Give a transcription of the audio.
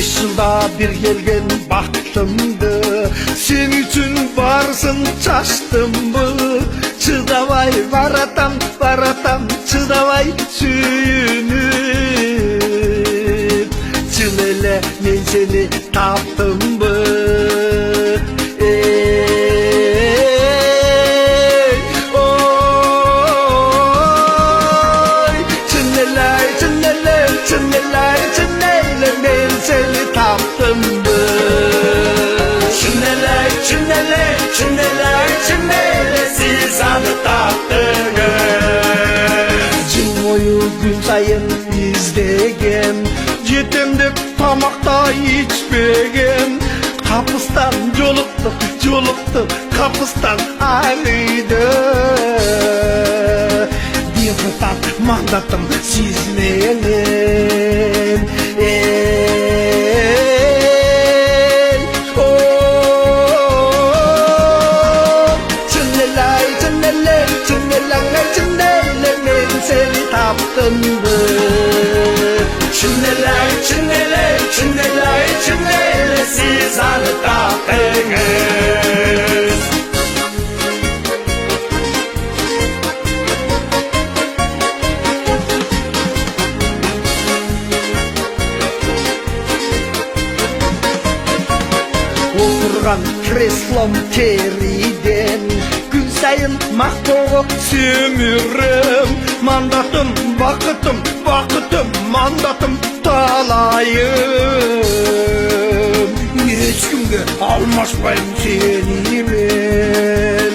5 yılda bir gelgen baktımdı. Sen üçün varsın çaştımdı. Çıdavay varatam varatam, çıdavay suyunüp. Çılele men seni taptım mı? Ben seni taptım mı? Çınneler, çınneler, çınneler, çınneler, siz anı taptınız. Yıl boyu gün sayın izlegen, yetimdip tamakta içpegen. Kapıstan yoluktuk, yoluktuk, kapıstan ayrıydı. Bir tutak mandatım sizmeyelim. Seni taptım mı? Çınneler, çınneler, çınneler, çınneler, siz anı taptınız. Oturgan kreslom teriden, gün sayın mahtoğu sömürüm. Mandatım, vakıtım, vakıtım, mandatım talayım. Hiç kimde almaşmayım seni ben.